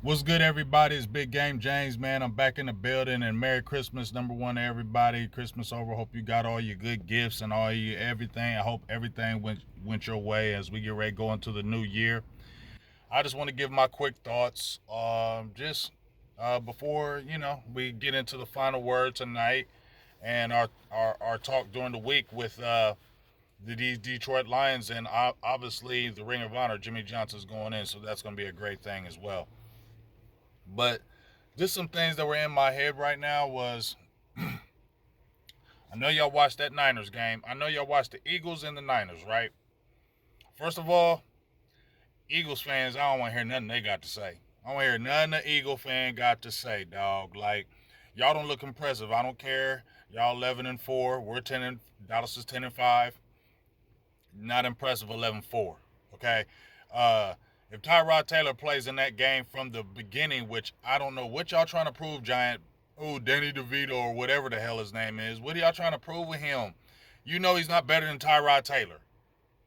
What's good, everybody? It's Big Game James, man. I'm back in the building, and Merry Christmas, number one, to everybody. Christmas over. Hope you got all your good gifts and all your everything. I hope everything went your way as we get ready to go into the new year. I just want to give my quick thoughts. Just before we get into the final word tonight and our talk during the week with the Detroit Lions, and obviously the Ring of Honor. Jimmy Johnson's going in, so that's going to be a great thing as well. But just some things that were in my head right now was I know y'all watched that Niners game. I know y'all watched the Eagles and the Niners, right? First of all, Eagles fans, I don't want to hear nothing they got to say. I don't want to hear nothing the Eagle fan got to say, dog. Like, y'all don't look impressive. I don't care. Y'all 11-4. We're 10 and Dallas is 10-5. Not impressive 11-4. Okay? If Tyrod Taylor plays in that game from the beginning, which I don't know what y'all trying to prove, Giant, Danny DeVito or whatever the hell his name is, what are y'all trying to prove with him? You know he's not better than Tyrod Taylor.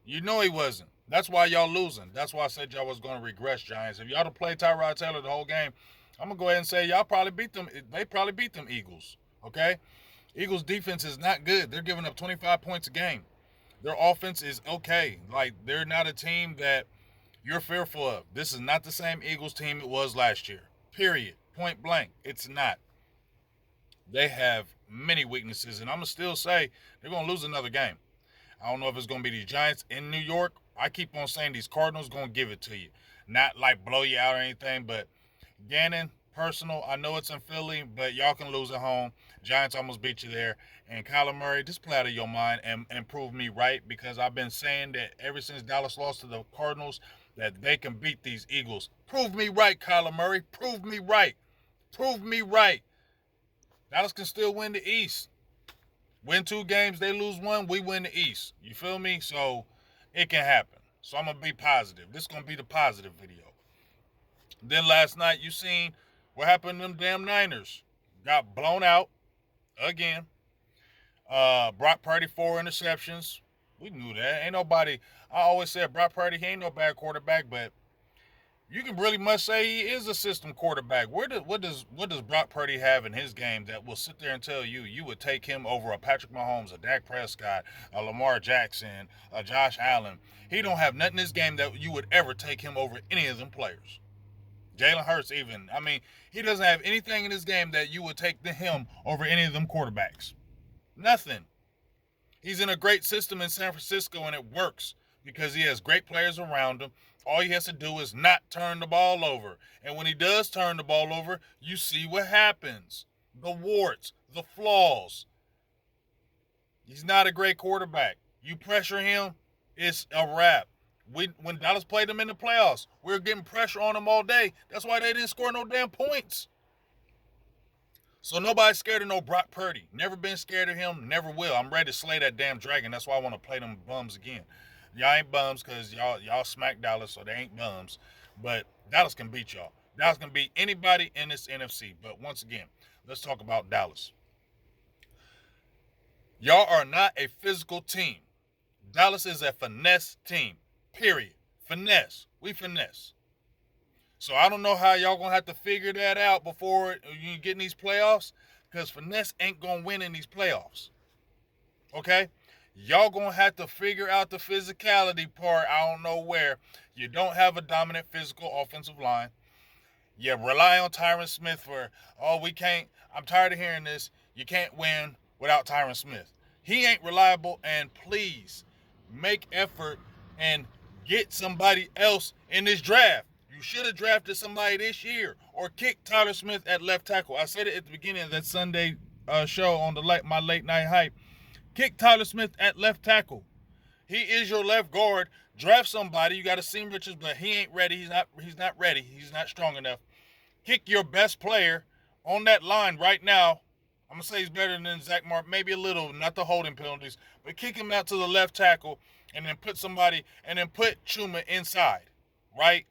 You know he wasn't. That's why y'all losing. That's why I said y'all was going to regress, Giants. If y'all to play Tyrod Taylor the whole game, I'm going to go ahead and say y'all probably beat them. They probably beat them Eagles, okay? Eagles defense is not good. They're giving up 25 points a game. Their offense is okay. Like, they're not a team that you're fearful of. This is not the same Eagles team it was last year. Period. Point blank. It's not. They have many weaknesses, and I'm going to still say they're going to lose another game. I don't know if it's going to be the Giants in New York. I keep on saying these Cardinals going to give it to you. Not like blow you out or anything, but Gannon, personal, I know it's in Philly, but y'all can lose at home. Giants almost beat you there. And Kyler Murray, just play out of your mind and prove me right, because I've been saying that ever since Dallas lost to the Cardinals that they can beat these Eagles. Prove me right, Kyler Murray. Prove me right. Prove me right. Dallas can still win the East. Win 2 games, they lose 1, we win the East. You feel me? So it can happen. So I'm going to be positive. This is going to be the positive video. Then last night, you seen what happened to them damn Niners. Got blown out again. Brock Purdy 4 interceptions. We knew that. Ain't nobody. I always said Brock Purdy, he ain't no bad quarterback, but you can really much say he is a system quarterback. What does Brock Purdy have in his game that will sit there and tell you would take him over a Patrick Mahomes, a Dak Prescott, a Lamar Jackson, a Josh Allen? He don't have nothing in his game that you would ever take him over any of them players. Jalen Hurts even. I mean, he doesn't have anything in his game that you would take him over any of them quarterbacks. Nothing. He's in a great system in San Francisco, and it works because he has great players around him. All he has to do is not turn the ball over. And when he does turn the ball over, you see what happens. The warts, the flaws. He's not a great quarterback. You pressure him, it's a wrap. When Dallas played them in the playoffs, we were getting pressure on them all day. That's why they didn't score no damn points. So nobody's scared of no Brock Purdy. Never been scared of him, never will. I'm ready to slay that damn dragon. That's why I want to play them bums again. Y'all ain't bums because y'all smack Dallas, so they ain't bums. But Dallas can beat y'all. Dallas can beat anybody in this NFC. But once again, let's talk about Dallas. Y'all are not a physical team. Dallas is a finesse team. Period. Finesse. We finesse. So I don't know how y'all going to have to figure that out before you get in these playoffs, because finesse ain't going to win in these playoffs. Okay? Y'all going to have to figure out the physicality part. I don't know where. You don't have a dominant physical offensive line. You rely on Tyron Smith for, we can't. I'm tired of hearing this. You can't win without Tyron Smith. He ain't reliable, and please make effort and get somebody else in this draft. You should have drafted somebody this year or kicked Tyler Smith at left tackle. I said it at the beginning of that Sunday show on my late night hype. Kick Tyler Smith at left tackle. He is your left guard. Draft somebody. You got Asim Richards, but he ain't ready. He's not ready. He's not strong enough. Kick your best player on that line right now. I'm going to say he's better than Zach Martin. Maybe a little, not the holding penalties. But kick him out to the left tackle and then put Chuma inside. Right?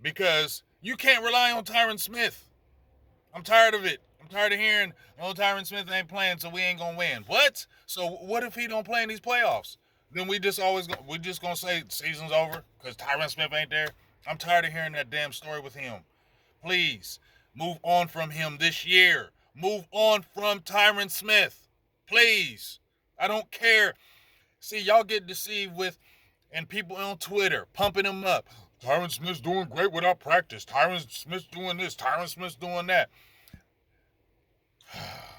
Because you can't rely on Tyron Smith. I'm tired of it. I'm tired of hearing, Tyron Smith ain't playing, so we ain't going to win. What? So what if he don't play in these playoffs? Then we just going to say season's over because Tyron Smith ain't there? I'm tired of hearing that damn story with him. Please, move on from him this year. Move on from Tyron Smith. Please. I don't care. See, y'all get deceived with, and people on Twitter pumping him up. Tyron Smith's doing great without practice. Tyron Smith's doing this. Tyron Smith's doing that.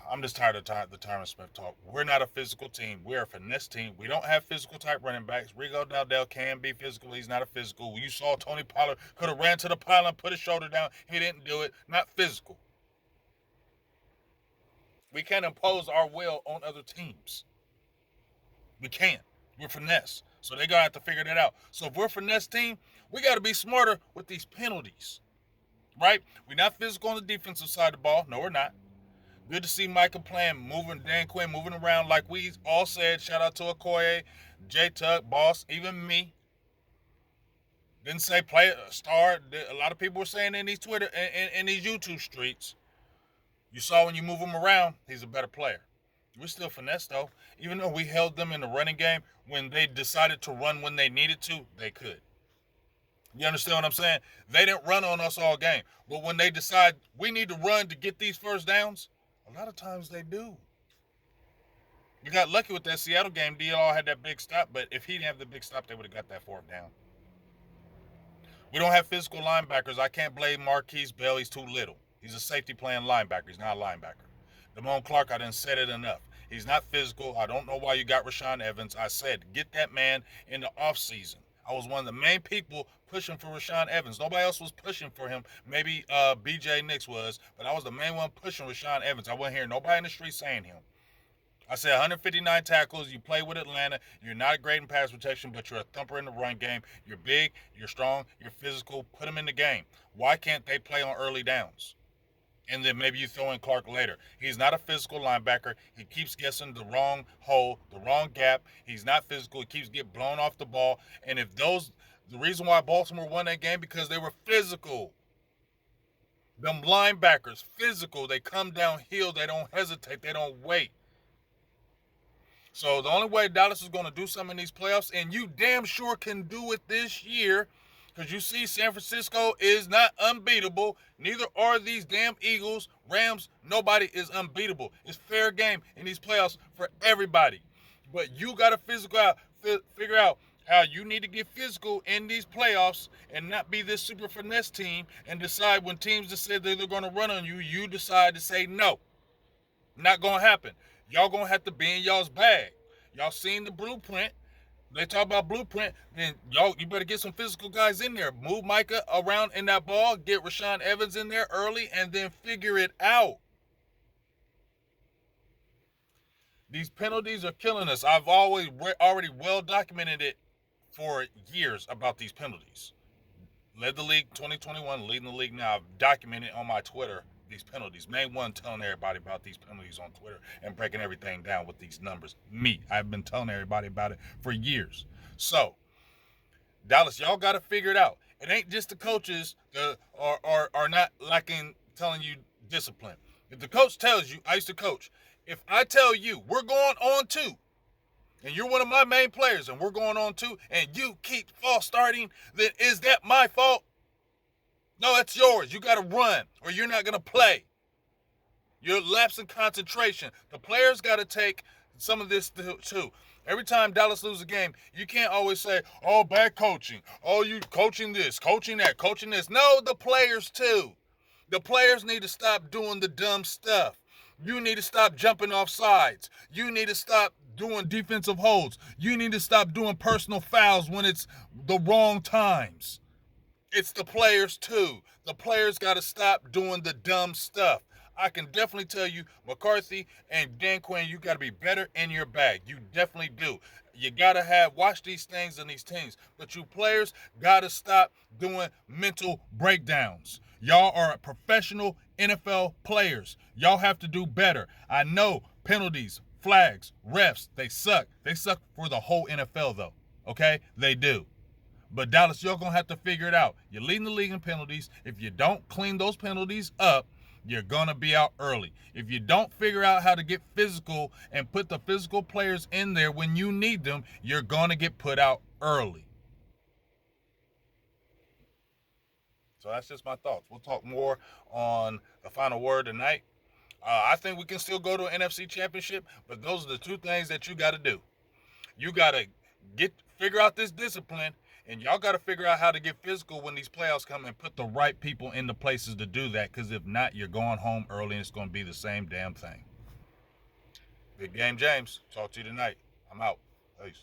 I'm just tired of the Tyron Smith talk. We're not a physical team. We're a finesse team. We don't have physical type running backs. Rigo Dowdell can be physical. He's not a physical. You saw Tony Pollard could have ran to the pile and put his shoulder down. He didn't do it. Not physical. We can't impose our will on other teams. We can't. We're finesse. So they gotta have to figure that out. So if we're a finesse team, we gotta be smarter with these penalties. Right? We're not physical on the defensive side of the ball. No, we're not. Good to see Micah playing, moving, Dan Quinn moving around like we all said. Shout out to Okoye, J Tuck, Boss, even me. Didn't say play a star. A lot of people were saying in these Twitter in these YouTube streets. You saw when you move him around, he's a better player. We're still finesse though. Even though we held them in the running game, when they decided to run when they needed to, they could. You understand what I'm saying? They didn't run on us all game. But when they decide we need to run to get these first downs, a lot of times they do. We got lucky with that Seattle game. D.L. had that big stop, but if he didn't have the big stop, they would have got that fourth down. We don't have physical linebackers. I can't blame Marquise Bell. He's too little. He's a safety playing linebacker. He's not a linebacker. Damone Clark, I didn't said it enough. He's not physical. I don't know why you got Rashaan Evans. I said, get that man in the offseason. I was one of the main people pushing for Rashaan Evans. Nobody else was pushing for him. Maybe B.J. Nix was, but I was the main one pushing Rashaan Evans. I wasn't hearing nobody in the street saying him. I said 159 tackles. You play with Atlanta. You're not great in pass protection, but you're a thumper in the run game. You're big, you're strong, you're physical. Put him in the game. Why can't they play on early downs? And then maybe you throw in Clark later. He's not a physical linebacker. He keeps guessing the wrong hole, the wrong gap. He's not physical. He keeps getting blown off the ball. And if the reason why Baltimore won that game, because they were physical. Them linebackers, physical. They come downhill. They don't hesitate. They don't wait. So the only way Dallas is going to do something in these playoffs, and you damn sure can do it this year, because you see San Francisco is not unbeatable. Neither are these damn Eagles, Rams. Nobody is unbeatable. It's fair game in these playoffs for everybody. But you got to figure out how you need to get physical in these playoffs and not be this super finesse team and decide when teams decide they're going to run on you, you decide to say no. Not going to happen. Y'all going to have to be in y'all's bag. Y'all seen the blueprint. They talk about blueprint, then you better get some physical guys in there. Move Micah around in that ball, get Rashaan Evans in there early, and then figure it out. These penalties are killing us. I've already well documented it for years about these penalties. Led the league 2021, leading the league now. I've documented on my Twitter these penalties. Main one telling everybody about these penalties on Twitter and breaking everything down with these numbers. Me, I've been telling everybody about it for years. So, Dallas, y'all got to figure it out. It ain't just the coaches that are not lacking telling you discipline. If the coach tells you, I used to coach, if I tell you we're going on 2, and you're one of my main players and we're going on 2, and you keep false starting, then is that my fault? No, that's yours. You got to run or you're not going to play. You're lapsing concentration. The players got to take some of this too. Every time Dallas loses a game, you can't always say, oh, bad coaching. Oh, you coaching this, coaching that, coaching this. No, the players too. The players need to stop doing the dumb stuff. You need to stop jumping off sides. You need to stop doing defensive holds. You need to stop doing personal fouls when it's the wrong times. It's the players too. The players got to stop doing the dumb stuff. I can definitely tell you, McCarthy and Dan Quinn, you got to be better in your bag. You definitely do. You got to watch these things in these teams. But you players got to stop doing mental breakdowns. Y'all are professional NFL players. Y'all have to do better. I know penalties, flags, refs, they suck. They suck for the whole NFL though. Okay? They do. But Dallas, you're going to have to figure it out. You're leading the league in penalties. If you don't clean those penalties up, you're going to be out early. If you don't figure out how to get physical and put the physical players in there when you need them, you're going to get put out early. So that's just my thoughts. We'll talk more on the final word tonight. I think we can still go to an NFC championship, but those are the two things that you got to do. You got to figure out this discipline, and y'all got to figure out how to get physical when these playoffs come and put the right people in the places to do that, because if not, you're going home early and it's going to be the same damn thing. Big game, James. Talk to you tonight. I'm out. Peace.